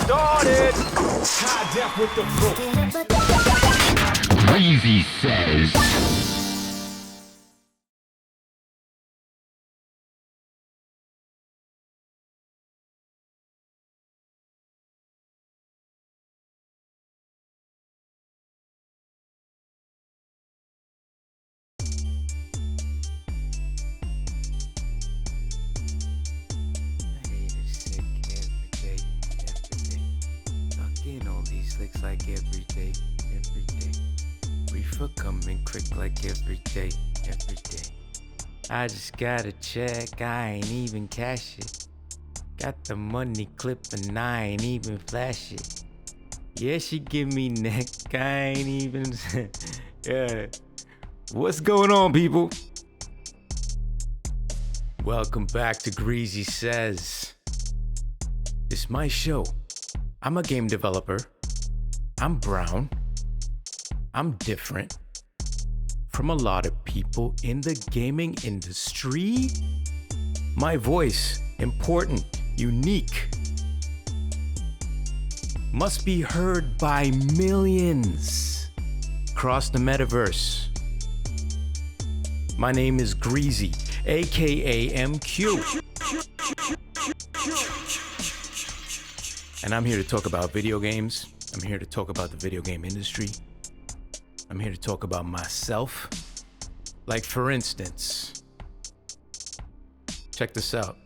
Started. High def with the proof. Greasy says. Licks like every day. Reefer coming quick like every day. I just got a check, I ain't even cash it. Got the money clip and I ain't even flash it. Yeah, she give me neck, I ain't even. Yeah. What's going on, people? Welcome back to Greasy Says. It's my show. I'm a game developer. I'm brown. I'm different from a lot of people in the gaming industry. My voice, important, unique, must be heard by millions across the metaverse. My name is Greasy, aka M-Cue. And I'm here to talk about video games. I'm here to talk about the video game industry. I'm here to talk about myself. Like, for instance, check this out.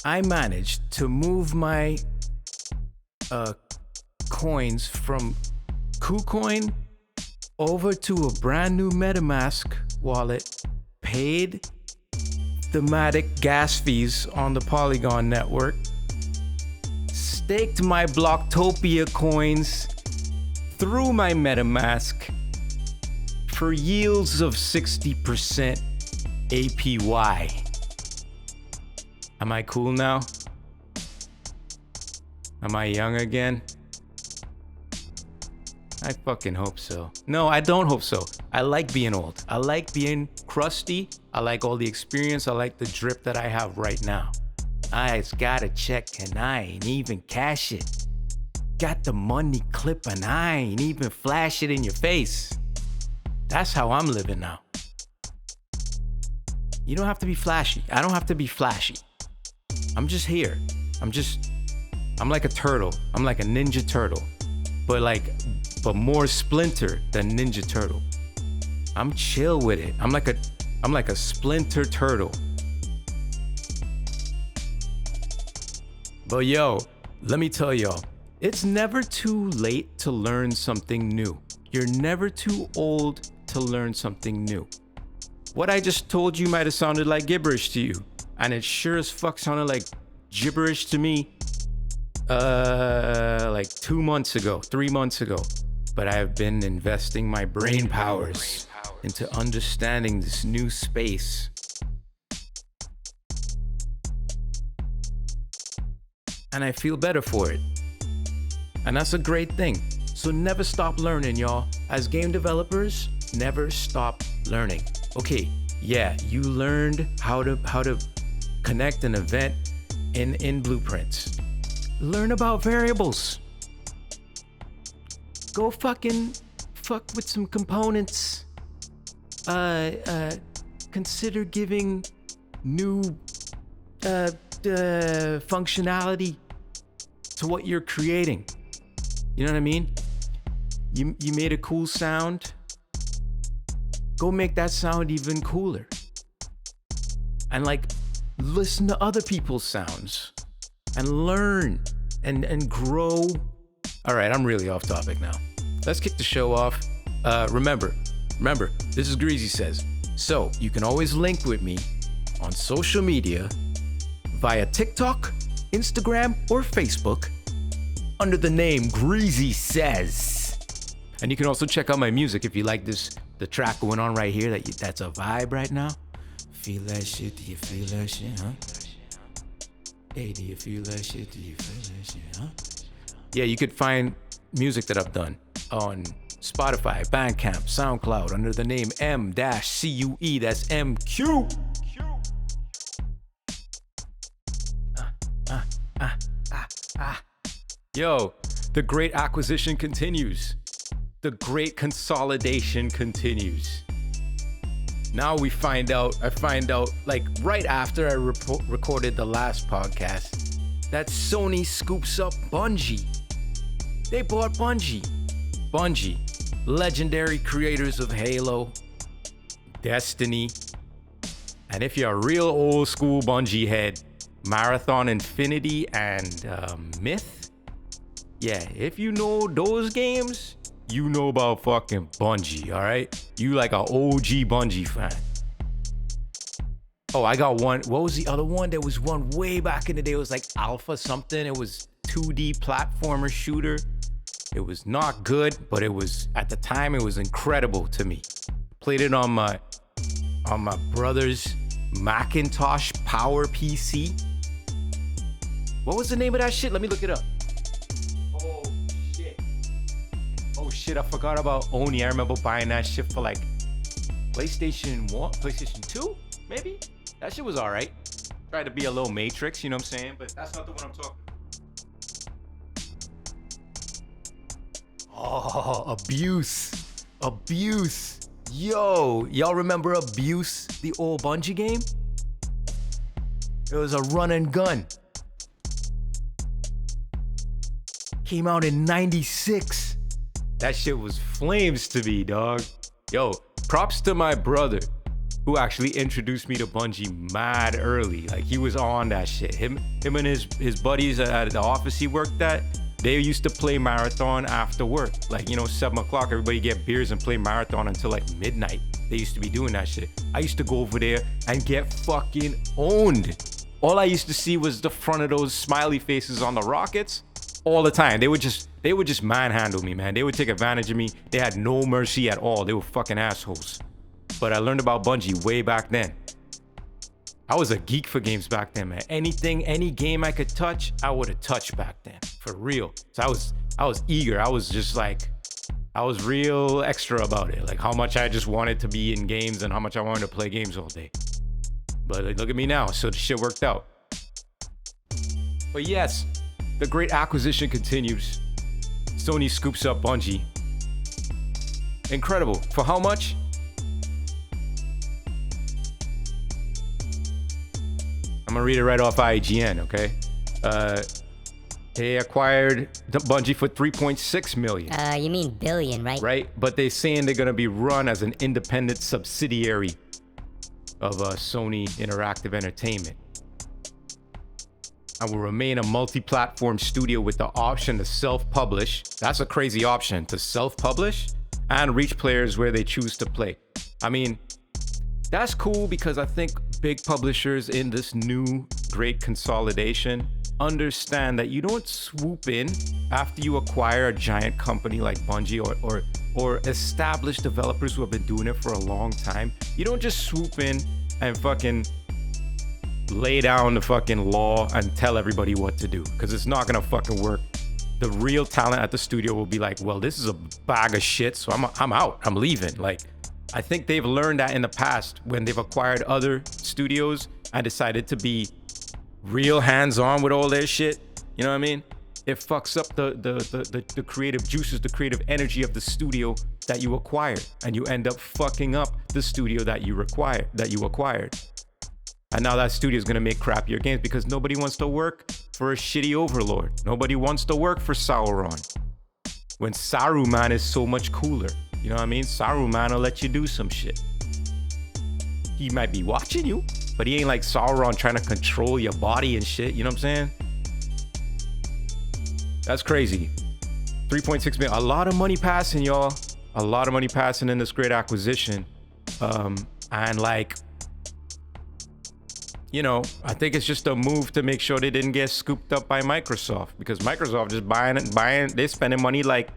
I managed to move my coins from KuCoin over to a brand new MetaMask wallet, paid thematic gas fees on the Polygon network, staked my Blocktopia coins through my MetaMask for yields of 60% APY. Am I cool now? Am I young again? I fucking hope so. No, I don't hope so. I like being old. I like being crusty. I like all the experience. I like the drip that I have right now. I just got a check and I ain't even cash it. Got the money clip and I ain't even flash it in your face. That's how I'm living now. You don't have to be flashy. I don't have to be flashy. I'm just here. I'm like a turtle. I'm like a ninja turtle. But more Splinter than Ninja Turtle. I'm chill with it. I'm like a Splinter Turtle. But yo, let me tell y'all, it's never too late to learn something new. You're never too old to learn something new. What I just told you might have sounded like gibberish to you, and it sure as fuck sounded like gibberish to me like 2 months ago, 3 months ago. But I have been investing my brain powers into understanding this new space. And I feel better for it. And that's a great thing. So never stop learning, y'all. As game developers, never stop learning. Okay, yeah, you learned how to connect an event in Blueprints. Learn about variables. Go fuck with some components. Consider giving new functionality to what you're creating. You know what I mean? You made a cool sound. Go make that sound even cooler. And listen to other people's sounds and learn and grow. All right, I'm really off topic now. Let's kick the show off. Remember, this is Greasy Says. So you can always link with me on social media via TikTok, Instagram, or Facebook under the name Greasy Says. And you can also check out my music if you like the track going on right here. That's a vibe right now. Feel that shit? Do you feel that shit, huh? Hey, do you feel that shit? Do you feel that shit, huh? Yeah, you could find music that I've done on Spotify, Bandcamp, Soundcloud under the name M-Cue. That's M-Cue. Yo, the great acquisition continues. The great consolidation continues. Now I find out, like right after I recorded the last podcast, that Sony scoops up Bungie. They bought Bungie. Bungie, legendary creators of Halo, Destiny, and if you're a real old school Bungie head, Marathon Infinity and Myth. Yeah, if you know those games, you know about fucking Bungie, all right? You like an OG Bungie fan. Oh, I got one. What was the other one? There was one way back in the day. It was like Alpha something. It was 2D platformer shooter. It was not good, but it was, at the time, it was incredible to me. Played it on my brother's Macintosh Power PC. What was the name of that shit? Let me look it up. Oh shit, I forgot about Oni. I remember buying that shit for like PlayStation 1, PlayStation 2, maybe? That shit was alright. Tried to be a little Matrix, you know what I'm saying? But that's not the one I'm talking about. Oh, Abuse. Yo, y'all remember Abuse, the old Bungie game? It was a run and gun. Came out in 96. That shit was flames to me, dog. Yo, props to my brother who actually introduced me to Bungie mad early. Like, he was on that shit. Him and his buddies at the office he worked at, they used to play Marathon after work. Like, 7 o'clock, everybody get beers and play Marathon until like midnight. They used to be doing that shit. I used to go over there and get fucking owned. All I used to see was the front of those smiley faces on the rockets all the time. They would just manhandle me, man. They would take advantage of me. They had no mercy at all. They were fucking assholes. But I learned about Bungie way back then. I was a geek for games back then, man. Any game I could touch, I would have touched back then, for real. So I was eager. I was real extra about it. Like how much I just wanted to be in games and how much I wanted to play games all day. But look at me now. So the shit worked out. But yes, the great acquisition continues. Sony scoops up Bungie. Incredible. For how much? I'm gonna read it right off IGN, okay? They acquired Bungie for $3.6 million. You mean billion, right? Right, but they're saying they're gonna be run as an independent subsidiary of Sony Interactive Entertainment. And will remain a multi-platform studio with the option to self-publish. That's a crazy option, to self-publish and reach players where they choose to play. I mean, that's cool because I think big publishers in this new great consolidation understand that you don't swoop in after you acquire a giant company like Bungie or established developers who have been doing it for a long time. You don't just swoop in and fucking lay down the fucking law and tell everybody what to do, because it's not gonna fucking work. The real talent at the studio will be like, well, this is a bag of shit, so I'm out, I'm leaving. Like, I think they've learned that in the past when they've acquired other studios and decided to be real hands-on with all their shit. You know what I mean? It fucks up the creative juices, the creative energy of the studio that you acquired, and you end up fucking up the studio that you acquired. And now that studio is gonna make crappier games because nobody wants to work for a shitty overlord. Nobody wants to work for Sauron. When Saruman is so much cooler. You know what I mean? Saruman will let you do some shit. He might be watching you, but he ain't like Sauron trying to control your body and shit. You know what I'm saying? That's crazy. 3.6 million. A lot of money passing, y'all. A lot of money passing in this great acquisition. And like, I think it's just a move to make sure they didn't get scooped up by Microsoft, because Microsoft just buying, they're spending money like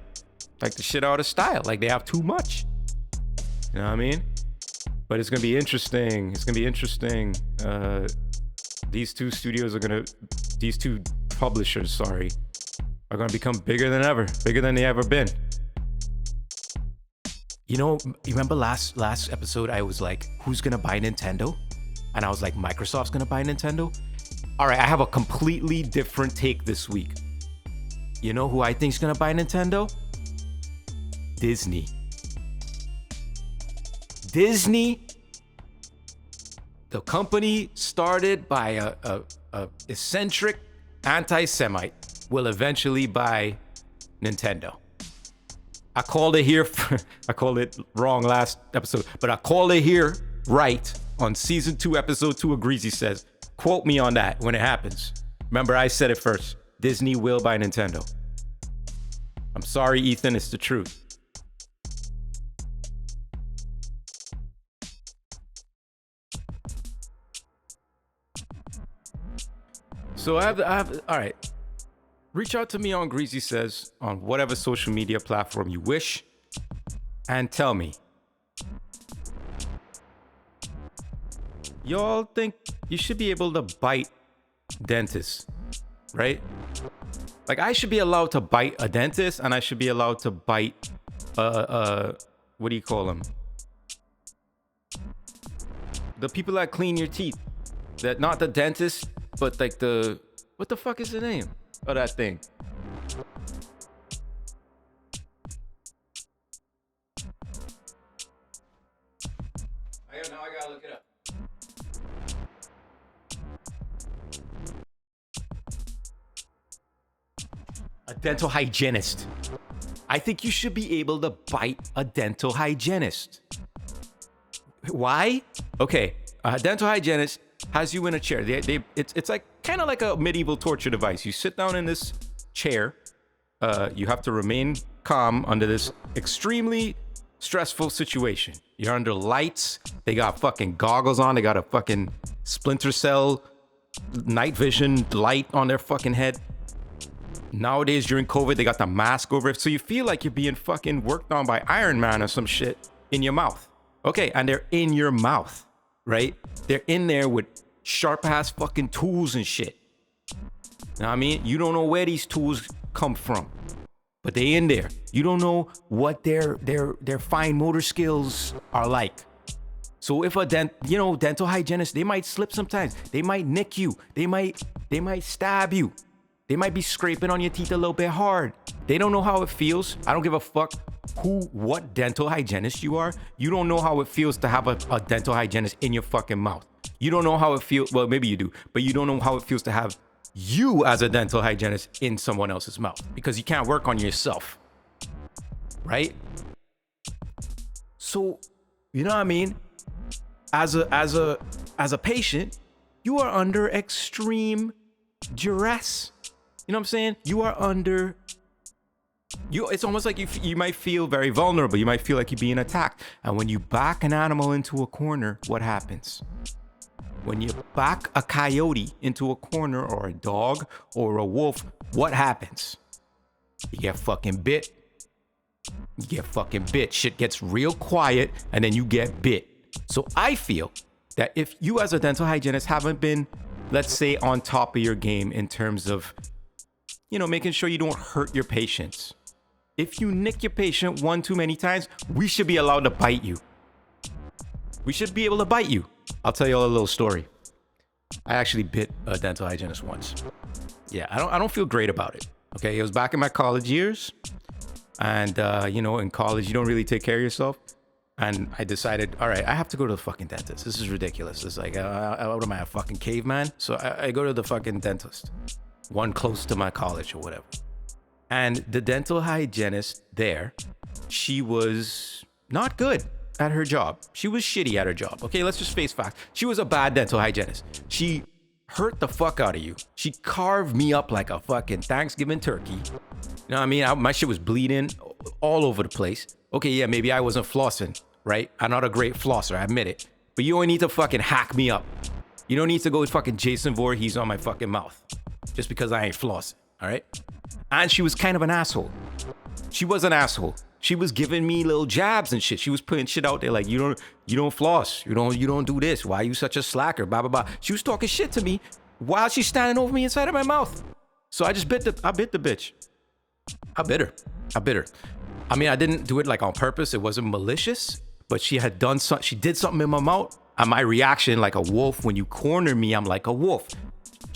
the shit out of style. Like they have too much. You know what I mean? But it's gonna be interesting. These two publishers, are gonna become bigger than ever, bigger than they ever been. You remember last episode I was like, who's gonna buy Nintendo? And I was like, Microsoft's gonna buy Nintendo. All right, I have a completely different take this week. You know who I think's gonna buy Nintendo? Disney. Disney, the company started by a eccentric anti-Semite, will eventually buy Nintendo. I called it here. I called it wrong last episode, but I called it here right on season 2, episode 2 of Greasy Says. Quote me on that when it happens. Remember, I said it first. Disney will buy Nintendo. I'm sorry, Ethan. It's the truth. So I have. All right. Reach out to me on Greasy Says on whatever social media platform you wish, and tell me. Y'all think you should be able to bite dentists, right? Like, I should be allowed to bite a dentist, and I should be allowed to bite what do you call them? The people that clean your teeth. That, not the dentist, but like the, what the fuck is the name of that thing? Now I gotta look it up. A dental hygienist. I think you should be able to bite a dental hygienist. Why? Okay, a dental hygienist has you in a chair. It's like kind of like a medieval torture device. You sit down in this chair. You have to remain calm under this extremely stressful situation. You're under lights. They got fucking goggles on. They got a fucking Splinter Cell night vision light on their fucking head. Nowadays, during COVID, they got the mask over it. So you feel like you're being fucking worked on by Iron Man or some shit in your mouth. Okay, and they're in your mouth, right? They're in there with sharp ass fucking tools and shit. You know what I mean? You don't know where these tools come from, but they in there. You don't know what their fine motor skills are like. So if a dental hygienist, they might slip sometimes. They might nick you. They might stab you. They might be scraping on your teeth a little bit hard. They don't know how it feels. I don't give a fuck what dental hygienist you are. You don't know how it feels to have a dental hygienist in your fucking mouth. You don't know how it feels. Well, maybe you do, but you don't know how it feels to have you as a dental hygienist in someone else's mouth, because you can't work on yourself, right? So, you know what I mean? As a patient, you are under extreme duress. You know what I'm saying? You are under. It's almost like you might feel very vulnerable. You might feel like you're being attacked. And when you back an animal into a corner, what happens? When you back a coyote into a corner, or a dog or a wolf, what happens? You get fucking bit. You get fucking bit. Shit gets real quiet, and then you get bit. So I feel that if you as a dental hygienist haven't been, let's say, on top of your game in terms of, making sure you don't hurt your patients. If you nick your patient one too many times, we should be allowed to bite you. We should be able to bite you. I'll tell you all a little story. I actually bit a dental hygienist once. Yeah, I don't feel great about it. Okay, it was back in my college years. And, in college, you don't really take care of yourself. And I decided, all right, I have to go to the fucking dentist. This is ridiculous. It's like, what am I, a fucking caveman? So I go to the fucking dentist. One close to my college or whatever. And the dental hygienist there, she was not good at her job. She was shitty at her job. Okay, let's just face facts. She was a bad dental hygienist. She hurt the fuck out of you. She carved me up like a fucking Thanksgiving turkey. You know what I mean? My shit was bleeding all over the place. Okay, yeah, maybe I wasn't flossing, right? I'm not a great flosser, I admit it. But you only need to fucking hack me up. You don't need to go with fucking Jason Voorhees on my fucking mouth just because I ain't flossing, all right? And she was kind of an asshole. She was an asshole. She was giving me little jabs and shit. She was putting shit out there like, you don't floss. You don't do this. Why are you such a slacker? Blah, blah, blah. She was talking shit to me while she's standing over me inside of my mouth. So I bit the bitch. I bit her. I mean, I didn't do it like on purpose. It wasn't malicious, but she did something in my mouth. And my reaction, like a wolf, when you corner me, I'm like a wolf.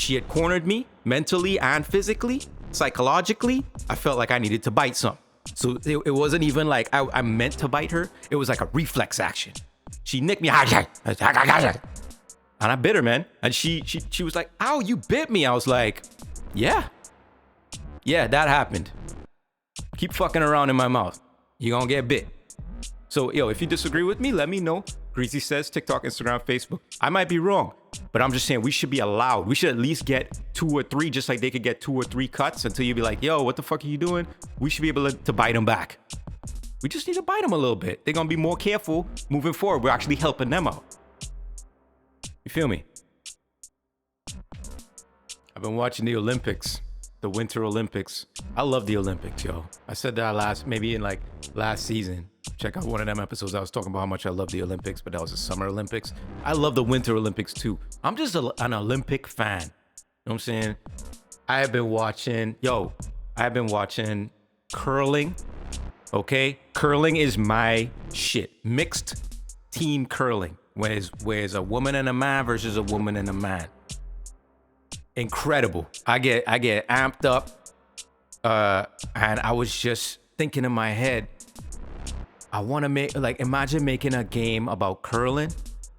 she had cornered me mentally and physically, psychologically. I felt like I needed to bite something. So it wasn't even like I meant to bite her. It was like a reflex action. She nicked me. And I bit her, man. And she was like, ow, you bit me. I was like, yeah, that happened. Keep fucking around in my mouth. You gonna get bit. So, yo, if you disagree with me, let me know. Greasy says TikTok, Instagram, Facebook. I might be wrong, but I'm just saying we should be allowed. We should at least get 2 or 3, just like they could get 2 or 3 cuts until you be like, yo, what the fuck are you doing? We should be able to bite them back. We just need to bite them a little bit. They're gonna be more careful moving forward. We're actually helping them out. You feel me? I've been watching the Olympics, the Winter Olympics. I love the Olympics, yo. I said that last season. Check out one of them episodes. I was talking about how much I love the Olympics, but that was the Summer Olympics. I love the Winter Olympics too. I'm just an Olympic fan. You know what I'm saying? I have been watching curling. Okay? Curling is my shit. Mixed team curling. Where it's a woman and a man versus a woman and a man. Incredible. I get amped up. And I was just thinking in my head, I want to imagine making a game about curling,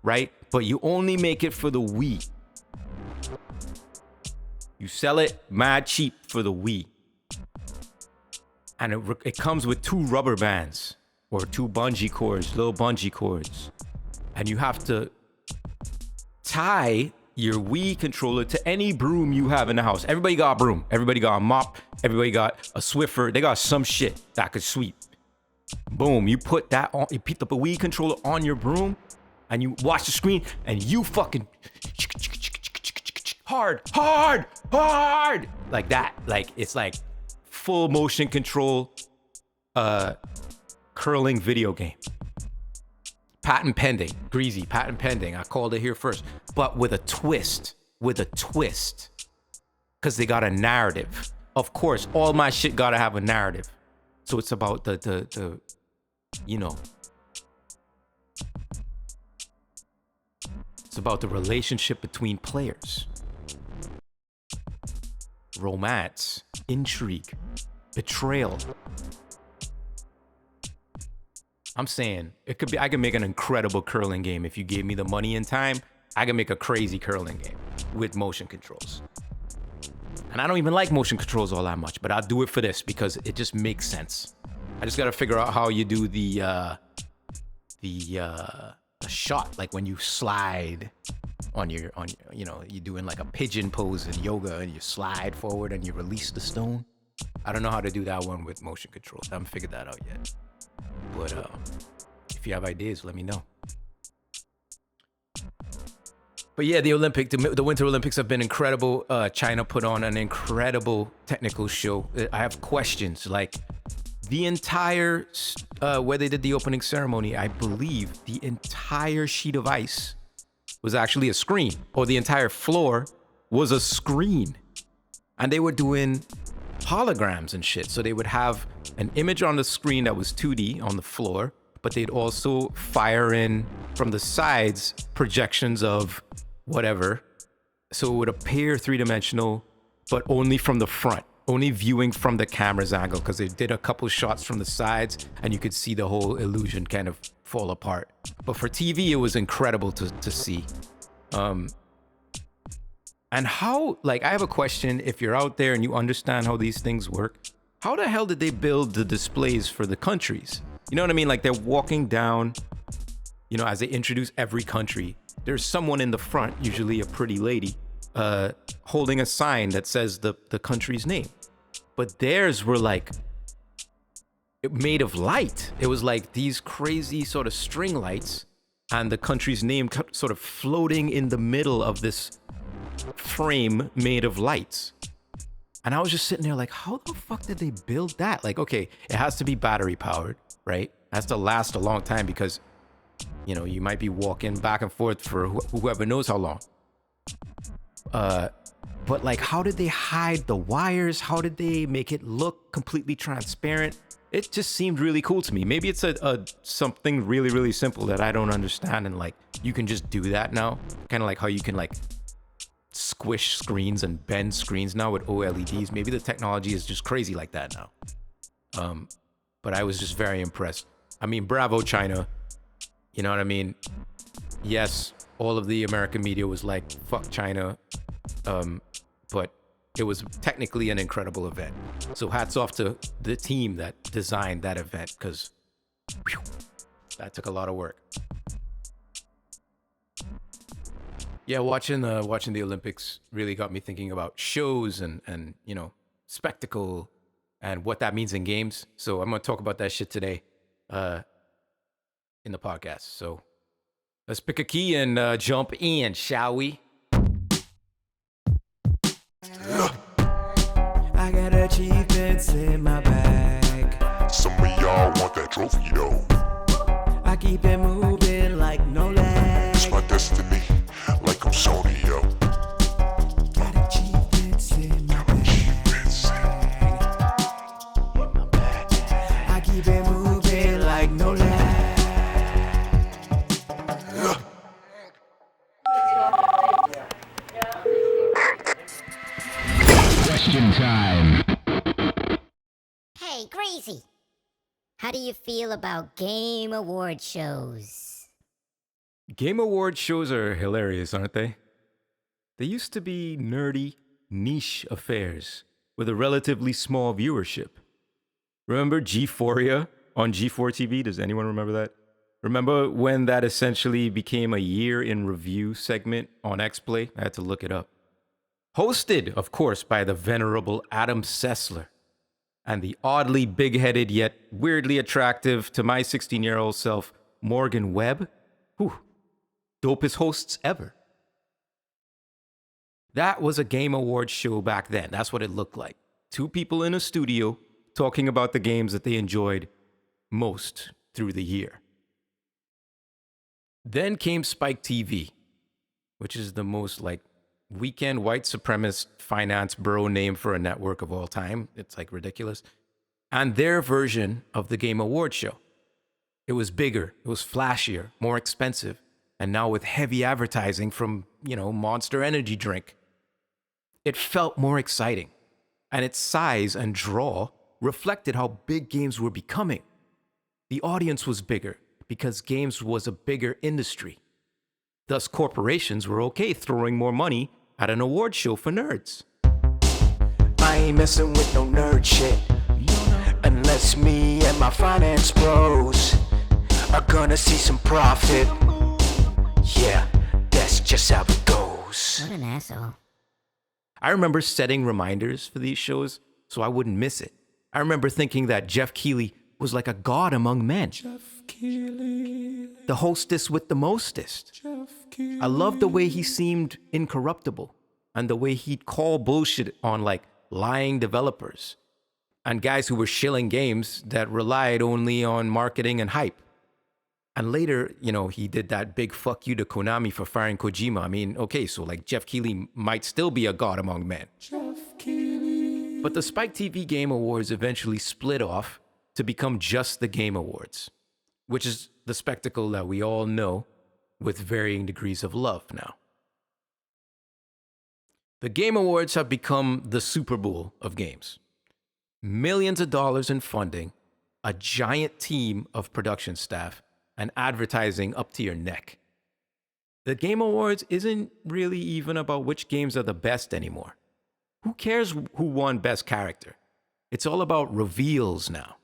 right? But you only make it for the Wii. You sell it mad cheap for the Wii. And it comes with 2 rubber bands or 2 bungee cords, little bungee cords. And you have to tie your Wii controller to any broom you have in the house. Everybody got a broom. Everybody got a mop. Everybody got a Swiffer. They got some shit that could sweep. Boom, you put that on, you put the Wii controller on your broom and you watch the screen and you fucking hard. Like that. Like it's like full motion control curling video game. Patent pending. Greasy, patent pending. I called it here first. But with a twist. Because they got a narrative. Of course, all my shit gotta have a narrative. So it's about the you know. It's about the relationship between players. Romance, intrigue, betrayal. I'm saying I can make an incredible curling game if you gave me the money and time. I can make a crazy curling game with motion controls. And I don't even like motion controls all that much, but I'll do it for this because it just makes sense. I just gotta figure out how you do the shot, like when you slide on your you know, you're doing like a pigeon pose in yoga and you slide forward and you release the stone. I don't know how to do that one with motion controls. I haven't figured that out yet. But if you have ideas, let me know. But yeah, the Winter Olympics have been incredible. China put on an incredible technical show. I have questions like the entire, where they did the opening ceremony, I believe the entire sheet of ice was actually a screen, or the entire floor was a screen. And they were doing holograms and shit. So they would have an image on the screen that was 2D on the floor, but they'd also fire in from the sides projections of whatever. So it would appear 3-dimensional, but only from the front, only viewing from the camera's angle, because they did a couple shots from the sides and you could see the whole illusion kind of fall apart. But for TV, it was incredible to see. And how, like, I have a question. If you're out there and you understand how these things work, how the hell did they build the displays for the countries? You know what I mean? Like, they're walking down, you know, as they introduce every country, there's someone in the front, usually a pretty lady, holding a sign that says the country's name. But theirs were like made of light. It was like these crazy sort of string lights and the country's name sort of floating in the middle of this frame made of lights. And I was just sitting there like, how the fuck did they build that? Like, okay, it has to be battery powered, right? It has to last a long time because, you know, you might be walking back and forth for whoever knows how long. But like, how did they hide the wires? How did they make it look completely transparent? It just seemed really cool to me. Maybe it's a something really, really simple that I don't understand. And like, you can just do that now. Kind of like how you can like squish screens and bend screens now with OLEDs. Maybe the technology is just crazy like that now. But I was just very impressed. I mean, bravo, China. You know what I mean? Yes, all of the American media was like, fuck China. But it was technically an incredible event. So hats off to the team that designed that event, because that took a lot of work. Yeah, watching the Olympics really got me thinking about shows and you know, spectacle and what that means in games. So I'm gonna talk about that shit today in the podcast. So let's pick a key and jump in, shall we? I got achievements in my bag. Some of y'all want that trophy though. I keep it moving like no lag. It's my destiny, like I'm Sony, yo. Got achievements in my bag. I keep it moving like no lag. Question time. Hey, Greasy. How do you feel about game award shows? Game award shows are hilarious, aren't they? They used to be nerdy, niche affairs with a relatively small viewership. Remember G4ia on G4 TV? Does anyone remember that? Remember when that essentially became a year in review segment on XPlay? I had to look it up. Hosted, of course, by the venerable Adam Sessler and the oddly big-headed yet weirdly attractive to my 16-year-old self, Morgan Webb. Whew, dopest hosts ever. That was a Game Awards show back then. That's what it looked like. Two people in a studio talking about the games that they enjoyed most through the year. Then came Spike TV, which is the most like weekend white supremacist finance bro name for a network of all time. It's like ridiculous. And their version of the Game Awards show. It was bigger, it was flashier, more expensive, and now with heavy advertising from, you know, Monster Energy drink. It felt more exciting, and its size and draw reflected how big games were becoming. The audience was bigger because games was a bigger industry. Thus, corporations were okay throwing more money at an award show for nerds. I ain't messing with no nerd shit, unless me and my finance bros are gonna see some profit. Yeah, that's just how it goes. What an asshole. I remember setting reminders for these shows so I wouldn't miss it. I remember thinking that Jeff Keighley was like a god among men. Jeff Keighley. The hostess with the mostest. Jeff Keighley. I loved the way he seemed incorruptible and the way he'd call bullshit on like lying developers and guys who were shilling games that relied only on marketing and hype. And later, you know, he did that big fuck you to Konami for firing Kojima. I mean, okay, so like Jeff Keighley might still be a god among men. Jeff Keighley. But the Spike TV Game Awards eventually split off to become just the Game Awards, which is the spectacle that we all know with varying degrees of love now. The Game Awards have become the Super Bowl of games. Millions of dollars in funding, a giant team of production staff, and advertising up to your neck. The Game Awards isn't really even about which games are the best anymore. Who cares who won Best Character? It's all about reveals now.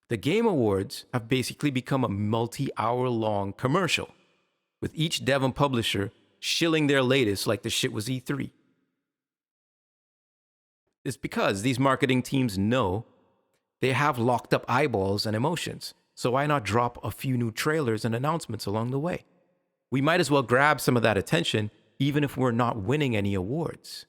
The Game Awards have basically become a multi-hour-long commercial, with each dev and publisher shilling their latest like the shit was E3. It's because these marketing teams know they have locked up eyeballs and emotions, so why not drop a few new trailers and announcements along the way? We might as well grab some of that attention, even if we're not winning any awards.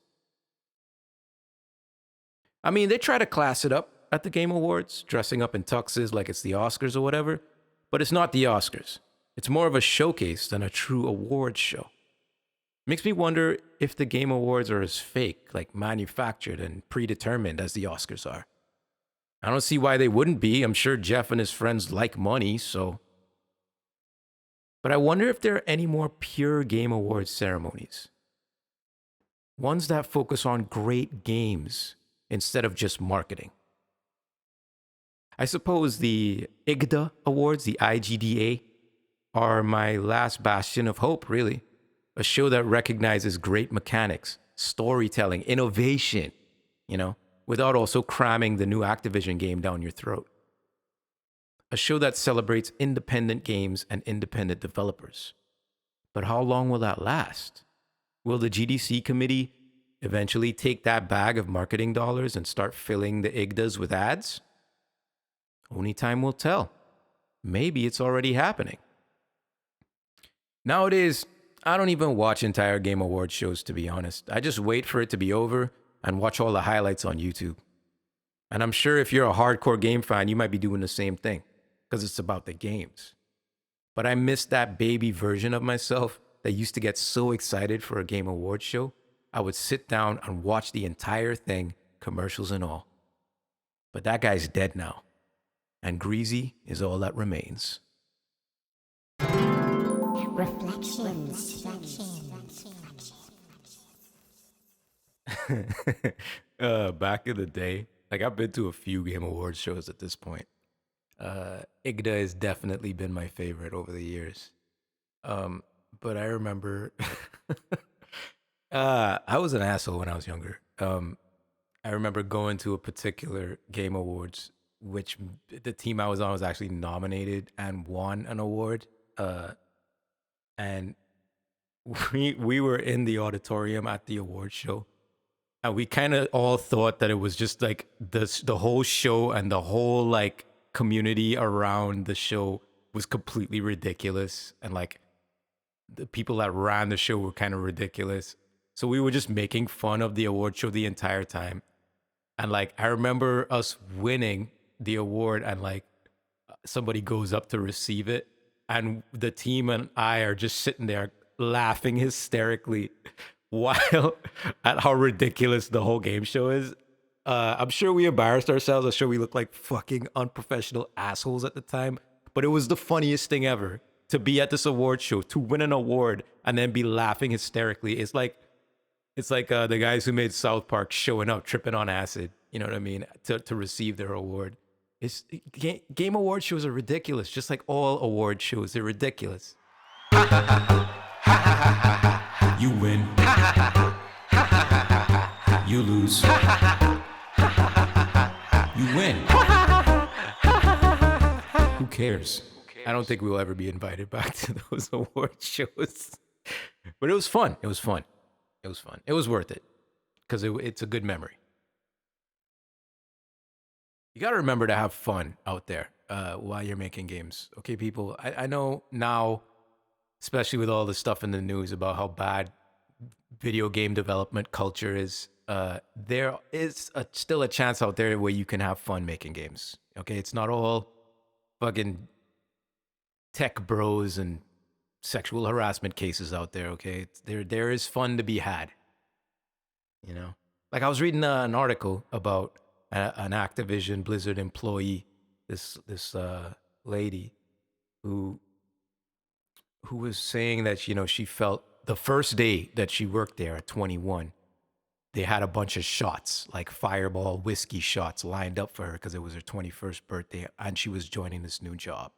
I mean, they try to class it up at the Game Awards, dressing up in tuxes like it's the Oscars or whatever, but it's not the Oscars. It's more of a showcase than a true awards show. Makes me wonder if the Game Awards are as fake, like manufactured and predetermined as the Oscars are. I don't see why they wouldn't be. I'm sure Jeff and his friends like money, so. But I wonder if there are any more pure Game Awards ceremonies. Ones that focus on great games instead of just marketing. I suppose the IGDA awards, the IGDA, are my last bastion of hope, really. A show that recognizes great mechanics, storytelling, innovation, without also cramming the new Activision game down your throat. A show that celebrates independent games and independent developers. But how long will that last? Will the GDC committee eventually take that bag of marketing dollars and start filling the IGDAs with ads? Only time will tell. Maybe it's already happening. Nowadays, I don't even watch entire Game Awards shows, to be honest. I just wait for it to be over and watch all the highlights on YouTube. And I'm sure if you're a hardcore game fan, you might be doing the same thing because it's about the games. But I miss that baby version of myself that used to get so excited for a Game Awards show. I would sit down and watch the entire thing, commercials and all. But that guy's dead now. And Greasy is all that remains. Reflections. Back in the day, I've been to a few Game Awards shows at this point. IGDA has definitely been my favorite over the years. But I remember I was an asshole when I was younger. I remember going to a particular Game Awards, which the team I was on was actually nominated and won an award. And we were in the auditorium at the award show, and we kind of all thought that it was just the whole show and the whole community around the show was completely ridiculous, and the people that ran the show were kind of ridiculous. So we were just making fun of the award show the entire time. And I remember us winning the award, and somebody goes up to receive it, and the team and I are just sitting there laughing hysterically while at how ridiculous the whole game show is. I'm sure we embarrassed ourselves. I'm sure we looked like fucking unprofessional assholes at the time, but it was the funniest thing ever to be at this award show, to win an award and then be laughing hysterically. It's like the guys who made South Park showing up, tripping on acid, you know what I mean, to receive their award. Game award shows are ridiculous, just like all award shows. They're ridiculous. You win. You lose. You win. Who cares? I don't think we'll ever be invited back to those award shows. But it was fun. It was fun. It was fun. It was worth it because it's a good memory. You got to remember to have fun out there while you're making games. Okay, people? I know now, especially with all the stuff in the news about how bad video game development culture is, there is still a chance out there where you can have fun making games. Okay, it's not all fucking tech bros and sexual harassment cases out there. Okay, there is fun to be had. I was reading an article about an Activision Blizzard employee, this lady who was saying that she felt the first day that she worked there at 21, they had a bunch of shots, like fireball whiskey shots lined up for her because it was her 21st birthday and she was joining this new job.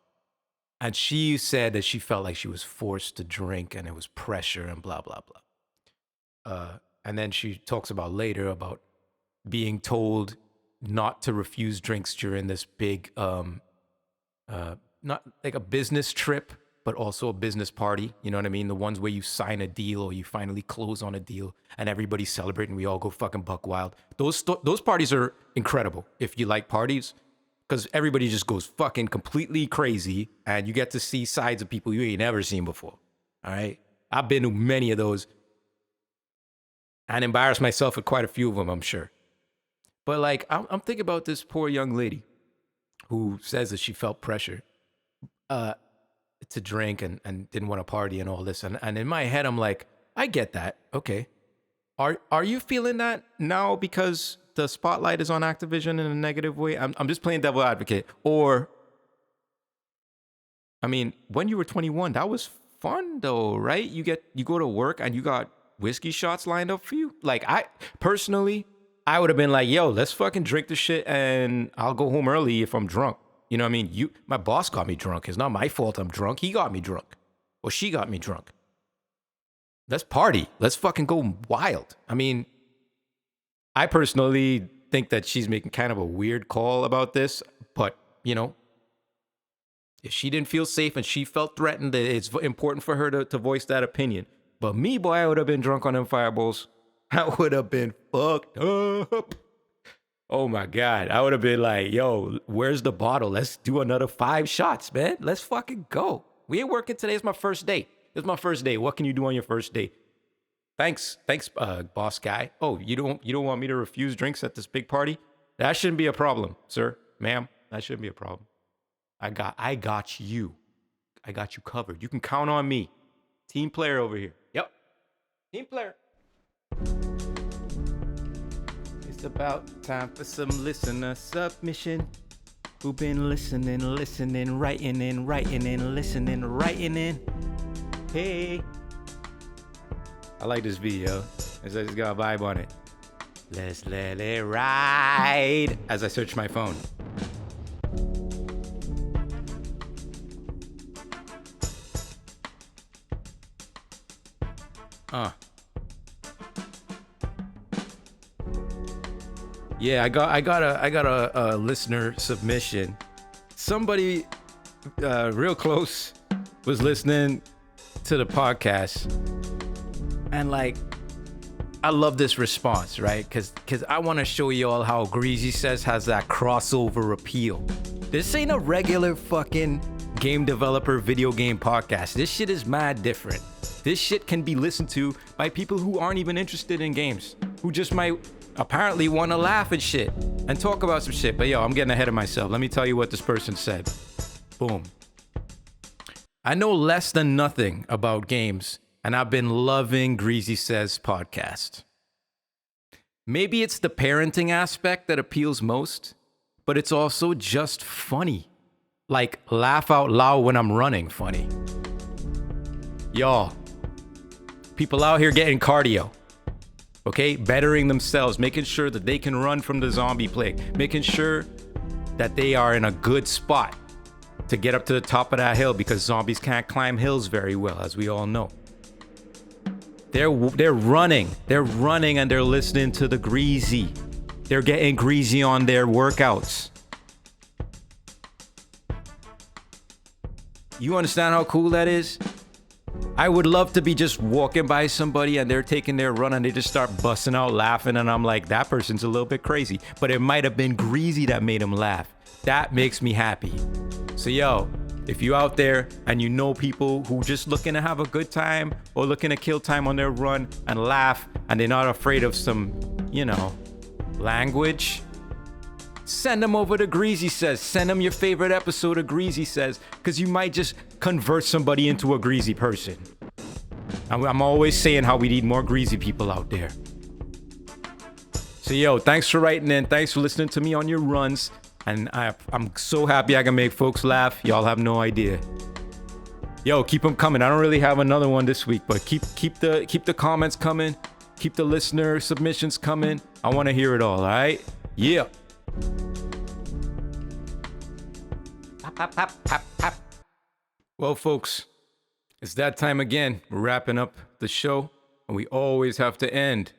And she said that she felt like she was forced to drink and it was pressure and blah, blah, blah. And then she talks about later about being told not to refuse drinks during this big, not like a business trip, but also a business party. You know what I mean? The ones where you sign a deal or you finally close on a deal and everybody's celebrating. We all go fucking buck wild. Those parties are incredible if you like parties, because everybody just goes fucking completely crazy and you get to see sides of people you ain't never seen before. All right? I've been to many of those and embarrassed myself at quite a few of them, I'm sure. But I'm thinking about this poor young lady who says that she felt pressure to drink and didn't want to party and all this. And in my head, I'm like, I get that. Okay. Are you feeling that now because the spotlight is on Activision in a negative way? I'm just playing devil advocate. Or, I mean, when you were 21, that was fun though, right? You go to work and you got whiskey shots lined up for you? Like, I personally, I would have been like, yo, let's fucking drink this shit and I'll go home early if I'm drunk. You know what I mean? My boss got me drunk. It's not my fault I'm drunk. He got me drunk. Or she got me drunk. Let's party. Let's fucking go wild. I mean, I personally think that she's making kind of a weird call about this, but, you know, if she didn't feel safe and she felt threatened, it's important for her to voice that opinion. But me, boy, I would have been drunk on them fireballs. I would have been fucked up. Oh my God. I would have been like, yo, where's the bottle? Let's do another 5 shots, man. Let's fucking go. We ain't working today. It's my first day. It's my first day. What can you do on your first day? Thanks, boss guy. Oh, you don't want me to refuse drinks at this big party? That shouldn't be a problem, sir, ma'am. That shouldn't be a problem. I got you. I got you covered. You can count on me. Team player over here. Yep. Team player. It's about time for some listener submission. Who been listening, writing in, listening, writing in. Hey. I like this video. It's got a vibe on it. Let's let it ride as I search my phone. Yeah, I got a listener submission. Somebody real close was listening to the podcast, and like, I love this response, right? Because I want to show you all how Greasy Says has that crossover appeal. This ain't a regular fucking game developer video game podcast. This shit is mad different. This shit can be listened to by people who aren't even interested in games, who just might apparently want to laugh at shit and talk about some shit. But yo, I'm getting ahead of myself. Let me tell you what this person said. Boom. I know less than nothing about games, and I've been loving Greasy Says podcast. Maybe it's the parenting aspect that appeals most, but it's also just funny. Like laugh out loud when I'm running funny. Y'all, people out here getting cardio. Okay, bettering themselves, making sure that they can run from the zombie plague, making sure that they are in a good spot to get up to the top of that hill, because zombies can't climb hills very well, as we all know. They're running and they're listening to the Greasy. They're getting greasy on their workouts. You understand how cool that is? I would love to be just walking by somebody and they're taking their run and they just start busting out laughing, and I'm like, that person's a little bit crazy. But it might have been Greasy that made him laugh. That makes me happy. So yo, if you out there and you know people who just looking to have a good time or looking to kill time on their run and laugh, and they're not afraid of some, you know, language, send them over to Greasy Says. Send them your favorite episode of Greasy Says, because you might just convert somebody into a greasy person. I'm always saying how we need more greasy people out there. So yo, thanks for writing in. Thanks for listening to me on your runs. And I'm so happy I can make folks laugh. Y'all have no idea. Yo, keep them coming. I don't really have another one this week, but keep the comments coming. Keep the listener submissions coming. I want to hear it all right? Yeah. Well, folks, it's that time again. We're wrapping up the show, and we always have to end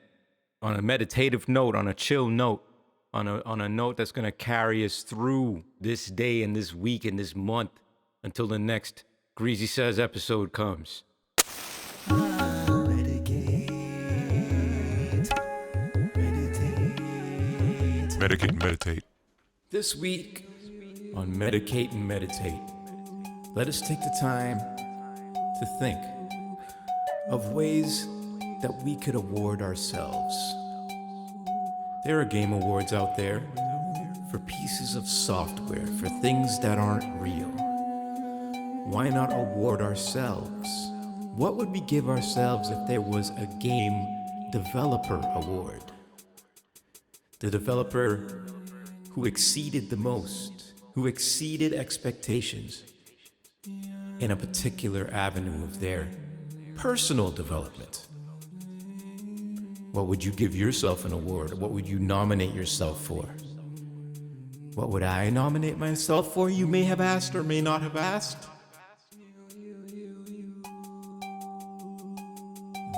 on a meditative note, on a chill note, on a note that's going to carry us through this day and this week and this month until the next Greasy Says episode comes. Medicate and meditate. This week on Medicate and Meditate, let us take the time to think of ways that we could award ourselves. There are game awards out there for pieces of software, for things that aren't real. Why not award ourselves? What would we give ourselves if there was a game developer award? The developer who exceeded the most, who exceeded expectations in a particular avenue of their personal development. What would you give yourself an award? What would you nominate yourself for? What would I nominate myself for? You may have asked or may not have asked.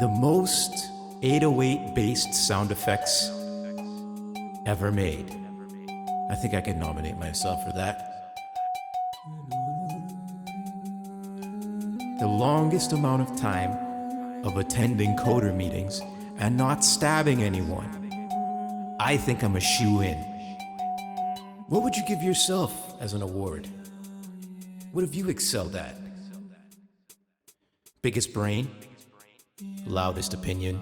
The most 808 based sound effects ever made. I think I can nominate myself for that. The longest amount of time of attending coder meetings and not stabbing anyone. I think I'm a shoo-in. What would you give yourself as an award? What have you excelled at? Biggest brain? Loudest opinion?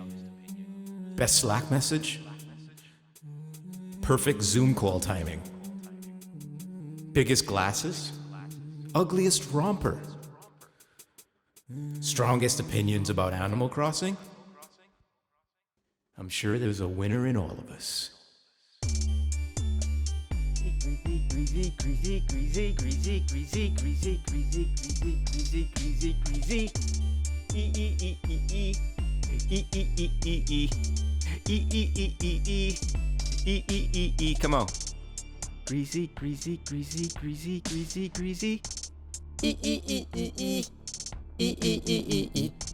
Best Slack message? Perfect Zoom call timing? Biggest glasses? Ugliest romper? Strongest opinions about Animal Crossing? I'm sure there's a winner in all of us. Greasy, greasy, greasy, greasy, greasy, greasy, greasy, greasy, greasy, greasy, greasy. Come on. Greasy, greasy, greasy, greasy, greasy, greasy.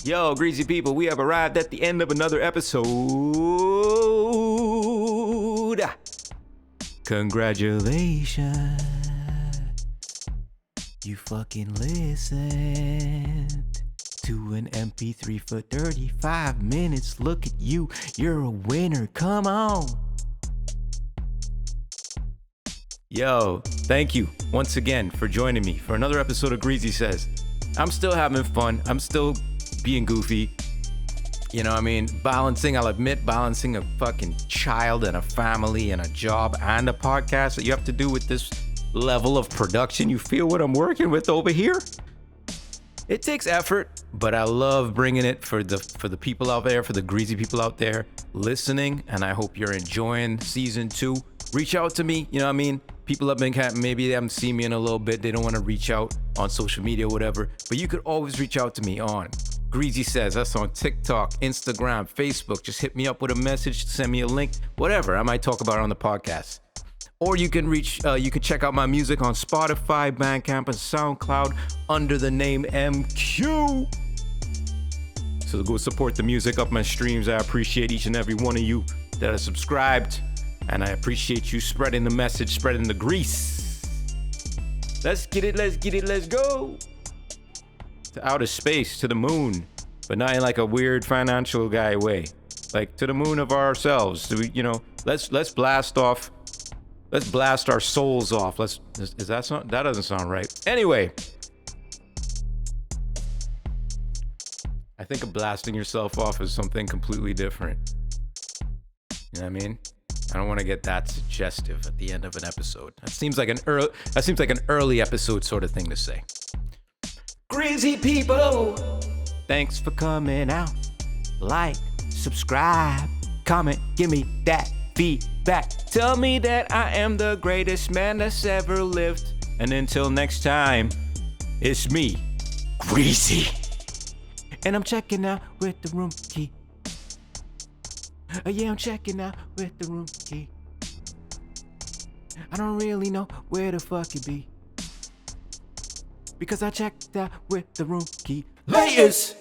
Yo, greasy people, we have arrived at the end of another episode. Congratulations. You fucking listened to an MP3 for 35 minutes. Look at you. You're a winner. Come on. Yo, thank you once again for joining me for another episode of Greasy Says. I'm still having fun. I'm still being goofy. You know what I mean? I'll admit, balancing a fucking child and a family and a job and a podcast that you have to do with this level of production. You feel what I'm working with over here? It takes effort, but I love bringing it for the people out there, for the greasy people out there listening, and I hope you're enjoying season 2. Reach out to me, you know what I mean? People have been maybe they haven't seen me in a little bit. They don't want to reach out on social media or whatever, but you could always reach out to me on Greasy Says. That's on TikTok, Instagram, Facebook. Just hit me up with a message, send me a link, whatever. I might talk about it on the podcast. Or you can check out my music on Spotify, Bandcamp, and Soundcloud under the name M-Cue. So go support the music up my streams. I appreciate each and every one of you that are subscribed. And I appreciate you spreading the message, spreading the grease. Let's get it, let's go. To outer space, to the moon. But not in like a weird financial guy way. Like to the moon of ourselves. So let's blast off. Let's blast our souls off. That doesn't sound right. Anyway. I think of blasting yourself off as something completely different. You know what I mean? I don't want to get that suggestive at the end of an episode. That seems like an early episode sort of thing to say. Greasy people, thanks for coming out. Like, subscribe, comment, give me that feedback. Tell me that I am the greatest man that's ever lived. And until next time, it's me, Greasy. And I'm checking out with the room key. Yeah, I'm checking out with the room key. I don't really know where the fuck it be, because I checked out with the room key. Layers!